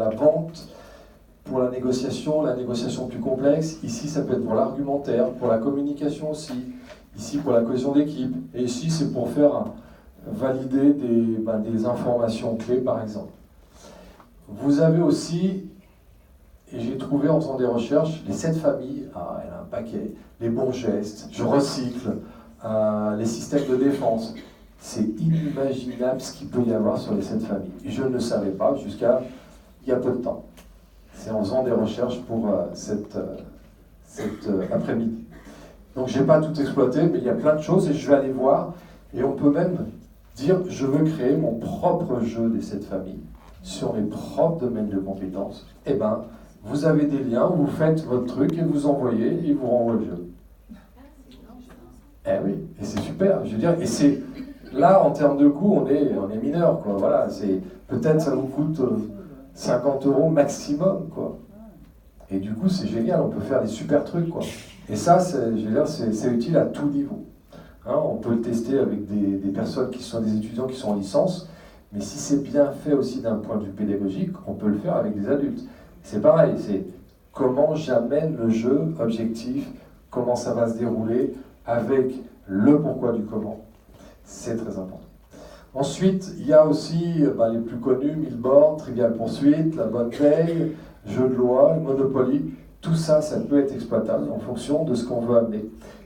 la vente, pour la négociation plus complexe. Ici, ça peut être pour l'argumentaire, pour la communication aussi. Ici, pour la cohésion d'équipe. Et ici, c'est pour faire valider des informations clés, par exemple. Vous avez aussi, et j'ai trouvé en faisant des recherches, les 7 familles, elle a un paquet, les bons gestes, je recycle, les systèmes de défense. C'est inimaginable ce qu'il peut y avoir sur les 7 familles. Et je ne le savais pas jusqu'à il y a peu de temps. C'est en faisant des recherches pour cet après-midi. Donc je n'ai pas tout exploité, mais il y a plein de choses et je vais aller voir. Et on peut même dire, je veux créer mon propre jeu des 7 familles sur mes propres domaines de compétences. Eh bien, vous avez des liens, vous faites votre truc et vous envoyez et il vous renvoie le jeu. Eh oui, et c'est super. Je veux dire, et c'est là en termes de coût, on est mineur, quoi. Voilà, c'est peut-être ça vous coûte 50 € maximum, quoi. Et du coup, c'est génial, on peut faire des super trucs, quoi. Et ça, je veux dire, c'est utile à tout niveau. Hein, on peut le tester avec des personnes qui sont des étudiants qui sont en licence, mais si c'est bien fait aussi d'un point de vue pédagogique, on peut le faire avec des adultes. C'est pareil, c'est comment j'amène le jeu objectif, comment ça va se dérouler, avec le pourquoi du comment. C'est très important. Ensuite, il y a aussi les plus connus, Milborn, Trivial Poursuite, La Bonne Veille, Jeu de loi, Monopoly. Tout ça, ça peut être exploitable en fonction de ce qu'on veut amener.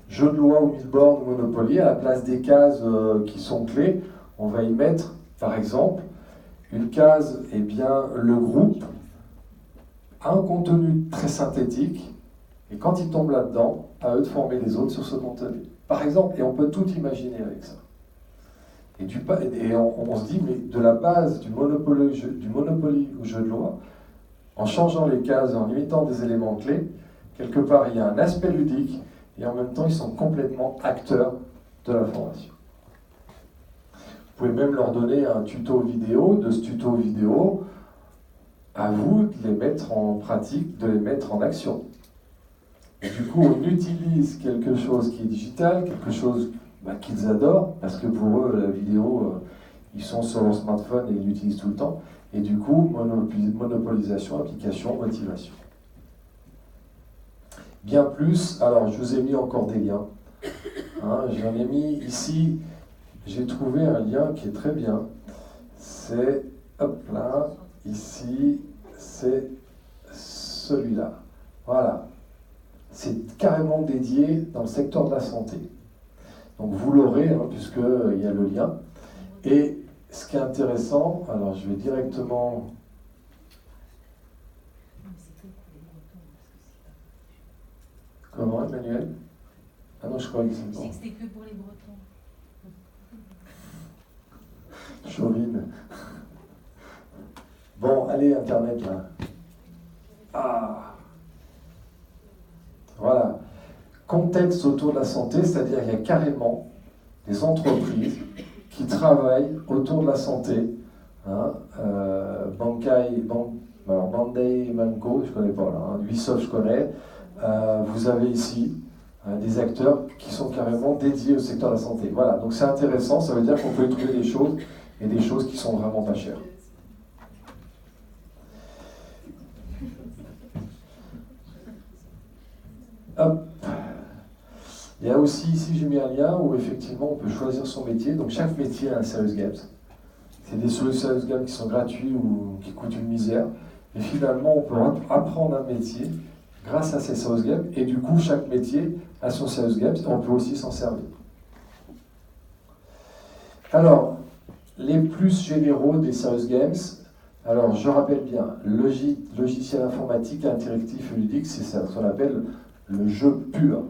Jeu de loi ou Milborn ou Monopoly, à la place des cases qui sont clés, on va y mettre, par exemple, une case, eh bien, le groupe a un contenu très synthétique, et quand ils tombent là-dedans, à eux de former les autres sur ce contenu. Par exemple, et on peut tout imaginer avec ça. Et on se dit, mais de la base du Monopoly au jeu de loi, en changeant les cases, en limitant des éléments clés, quelque part il y a un aspect ludique, et en même temps ils sont complètement acteurs de la formation. Vous pouvez même leur donner un tuto vidéo, de ce tuto vidéo, à vous de les mettre en pratique, de les mettre en action. Et du coup, on utilise quelque chose qui est digital, quelque chose qu'ils adorent, parce que pour eux, la vidéo, ils sont sur leur smartphone et ils l'utilisent tout le temps. Et du coup, monopolisation, application, motivation. Bien plus, alors je vous ai mis encore des liens. Hein, j'en ai mis ici, j'ai trouvé un lien qui est très bien. C'est, hop là, ici, c'est celui-là. Voilà. C'est carrément dédié dans le secteur de la santé. Donc vous l'aurez, hein, puisqu'il y a le lien. Et ce qui est intéressant, alors je vais directement... Comment, Emmanuel? Ah non, je crois que c'est bon. C'était que pour les Bretons. Chauvine. Bon, allez, Internet, là. Ah. Voilà. Contexte autour de la santé, c'est-à-dire qu'il y a carrément des entreprises qui travaillent autour de la santé. Hein, Bandai Manco, je ne connais pas là. Hein, Ubisoft, je connais. Vous avez ici des acteurs qui sont carrément dédiés au secteur de la santé. Voilà, donc c'est intéressant, ça veut dire qu'on peut y trouver des choses, et des choses qui sont vraiment pas chères. Hop. Il y a aussi ici, j'ai mis un lien où effectivement on peut choisir son métier. Donc chaque métier a un Serious Games. C'est des Serious Games qui sont gratuits ou qui coûtent une misère. Et finalement, on peut apprendre un métier grâce à ces Serious Games. Et du coup, chaque métier a son Serious Games et on peut aussi s'en servir. Alors, les plus généraux des Serious Games, alors je rappelle bien, logiciel informatique, interactif et ludique, c'est ça, ce qu'on appelle le jeu pur.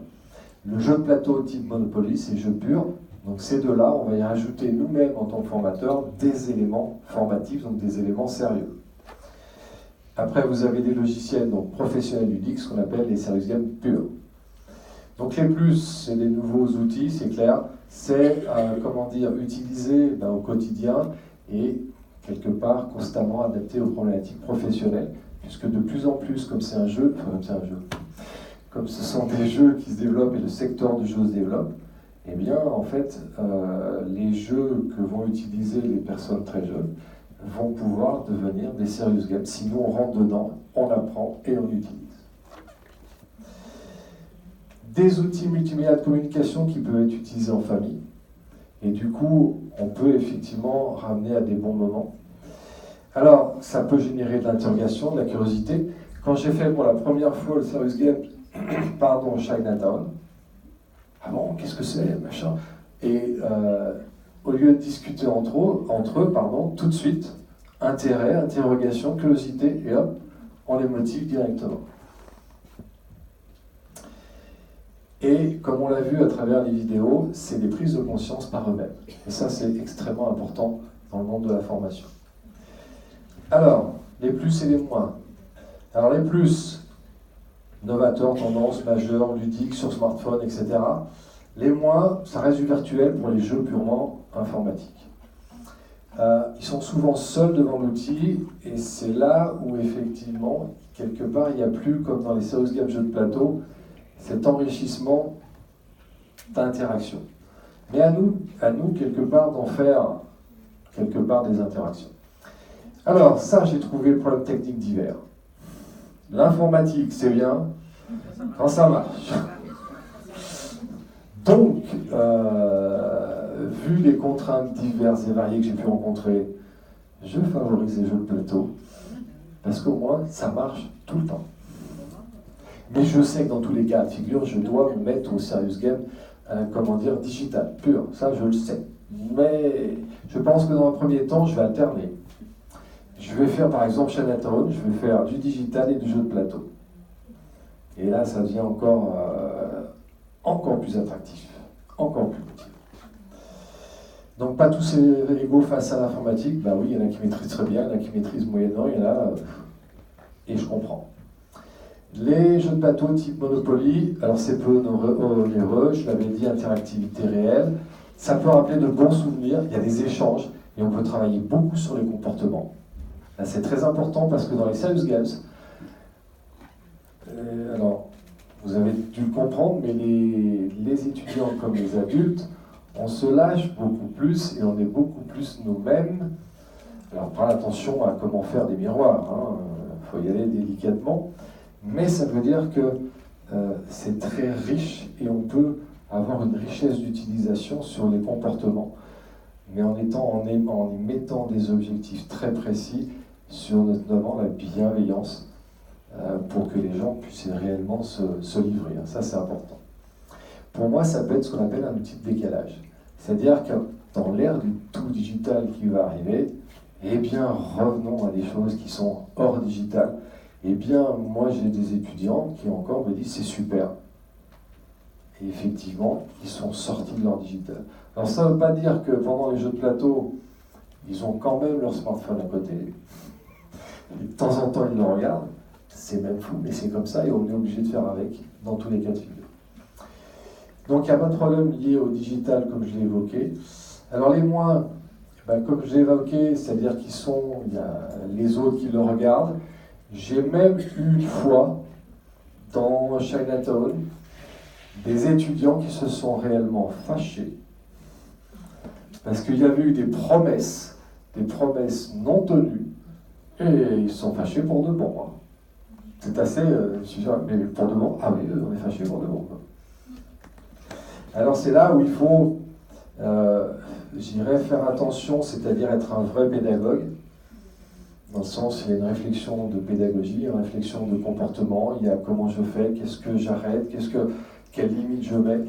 Le jeu de plateau type Monopoly, c'est jeu pur. Donc ces deux-là, on va y rajouter nous-mêmes en tant que formateurs des éléments formatifs, donc des éléments sérieux. Après, vous avez des logiciels donc professionnels ludiques, ce qu'on appelle les Serious Games purs. Donc les plus, c'est des nouveaux outils, c'est clair. C'est, utilisé au quotidien et quelque part constamment adapté aux problématiques professionnelles, puisque de plus en plus, comme ce sont des jeux qui se développent et le secteur du jeu se développe, eh bien, en fait, les jeux que vont utiliser les personnes très jeunes vont pouvoir devenir des serious games. Si nous on rentre dedans, on apprend et on utilise. Des outils multimédia de communication qui peuvent être utilisés en famille. Et du coup, on peut effectivement ramener à des bons moments. Alors, ça peut générer de l'interrogation, de la curiosité. Quand j'ai fait pour la première fois le serious game, au Chinatown, ah bon, qu'est-ce que c'est, machin. Et au lieu de discuter entre eux, tout de suite, intérêt, interrogation, curiosité, et hop, on les motive directement. Et comme on l'a vu à travers les vidéos, c'est des prises de conscience par eux-mêmes. Et ça, c'est extrêmement important dans le monde de la formation. Alors, les plus et les moins. Alors les plus, novateurs, tendances, majeures, ludiques, sur smartphone, etc. Les moins, ça reste du virtuel pour les jeux purement informatiques. Ils sont souvent seuls devant l'outil, et c'est là où effectivement, quelque part, il n'y a plus, comme dans les serious games jeux de plateau, cet enrichissement d'interaction. Mais à nous, quelque part, d'en faire quelque part des interactions. Alors, ça, j'ai trouvé le problème technique divers. L'informatique, c'est bien quand ça marche. Donc, vu les contraintes diverses et variées que j'ai pu rencontrer, je favorise les jeux de plateau, parce qu'au moins, ça marche tout le temps. Mais je sais que dans tous les cas de figure, je dois me mettre au serious game, digital, pur. Ça, je le sais. Mais je pense que dans un premier temps, je vais alterner. Je vais faire par exemple Chinatown, je vais faire du digital et du jeu de plateau. Et là, ça devient encore plus attractif, encore plus motivant. Donc pas tous égaux face à l'informatique, ben oui, il y en a qui maîtrisent très bien, il y en a qui maîtrisent moyennement, il y en a, et je comprends. Les jeux de plateau type Monopoly, alors c'est peu onéreux, je l'avais dit, interactivité réelle, ça peut rappeler de bons souvenirs, il y a des échanges, et on peut travailler beaucoup sur les comportements. Là, c'est très important parce que dans les serious games, alors vous avez dû le comprendre, mais les étudiants comme les adultes, on se lâche beaucoup plus et on est beaucoup plus nous-mêmes. Alors prends attention à comment faire des miroirs, faut y aller délicatement, mais ça veut dire que c'est très riche et on peut avoir une richesse d'utilisation sur les comportements, mais en y mettant des objectifs très précis sur notamment la bienveillance pour que les gens puissent réellement se livrer. Ça, c'est important. Pour moi, ça peut être ce qu'on appelle un outil de décalage. C'est-à-dire que dans l'ère du tout digital qui va arriver, eh bien, revenons à des choses qui sont hors digital. Eh bien, moi, j'ai des étudiants qui encore me disent c'est super. Et effectivement, ils sont sortis de leur digital. Alors, ça ne veut pas dire que pendant les jeux de plateau, ils ont quand même leur smartphone à côté. Et de temps en temps, ils le regardent. C'est même fou, mais c'est comme ça et on est obligé de faire avec dans tous les cas de figure. Donc, il n'y a pas de problème lié au digital, comme je l'ai évoqué. Alors, les moins, comme je l'ai évoqué, c'est-à-dire il y a les autres qui le regardent. J'ai même eu une fois, dans Chinatown, des étudiants qui se sont réellement fâchés parce qu'il y avait eu des promesses non tenues, et ils se sont fâchés pour de bon. C'est assez, mais pour de bon, ah oui, on est fâchés pour de bon. Alors c'est là où il faut, faire attention, c'est-à-dire être un vrai pédagogue, dans le sens, il y a une réflexion de pédagogie, une réflexion de comportement, il y a comment je fais, qu'est-ce que j'arrête, quelles limites je mets.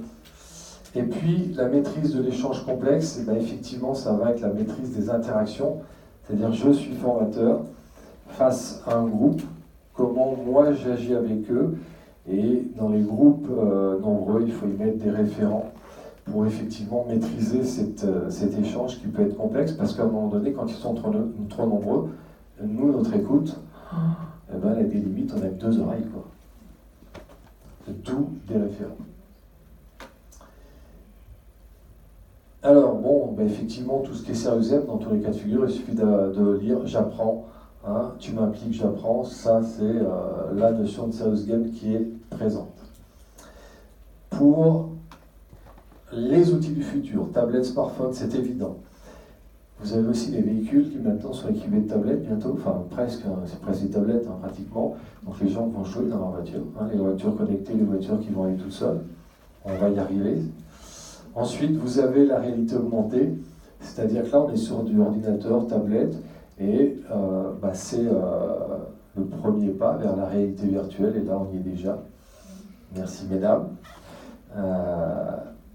Et puis, la maîtrise de l'échange complexe, effectivement, ça va être la maîtrise des interactions, c'est-à-dire je suis formateur face à un groupe, comment moi j'agis avec eux, et dans les groupes nombreux, il faut y mettre des référents pour effectivement maîtriser cet échange qui peut être complexe, parce qu'à un moment donné, quand ils sont trop nombreux, nous, notre écoute, elle a des limites, on a que 2 oreilles, quoi. D'où des référents. Alors, effectivement, tout ce qui est serious, dans tous les cas de figure, il suffit de lire « j'apprends », tu m'impliques, j'apprends, ça c'est la notion de serious game qui est présente. Pour les outils du futur, tablette, smartphone, c'est évident. Vous avez aussi des véhicules qui maintenant sont équipés de tablettes bientôt, enfin presque, hein, c'est presque des tablettes pratiquement. Donc les gens vont jouer dans leur voiture, hein, les voitures connectées, les voitures qui vont aller toutes seules. On va y arriver. Ensuite, vous avez la réalité augmentée, c'est-à-dire que là on est sur du ordinateur, tablette, et c'est le premier pas vers la réalité virtuelle, et là on y est déjà. Merci mesdames.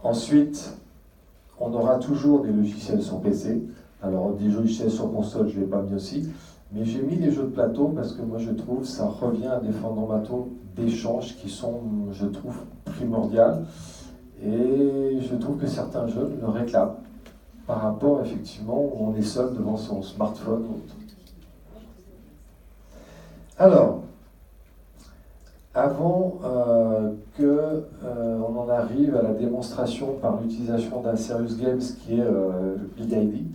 Ensuite, on aura toujours des logiciels sur PC. Alors, des logiciels sur console, je ne l'ai pas mis aussi. Mais j'ai mis les jeux de plateau parce que moi, je trouve que ça revient à des fondamentaux d'échange qui sont, je trouve, primordiales. Et je trouve que certains jeunes le réclament par rapport, effectivement, où on est seul devant son smartphone ou autre. Alors, avant qu'on en arrive à la démonstration par l'utilisation d'un Serious Games qui est Big ID,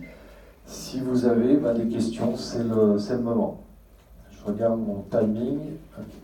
si vous avez des questions, c'est le moment. Je regarde mon timing. Okay.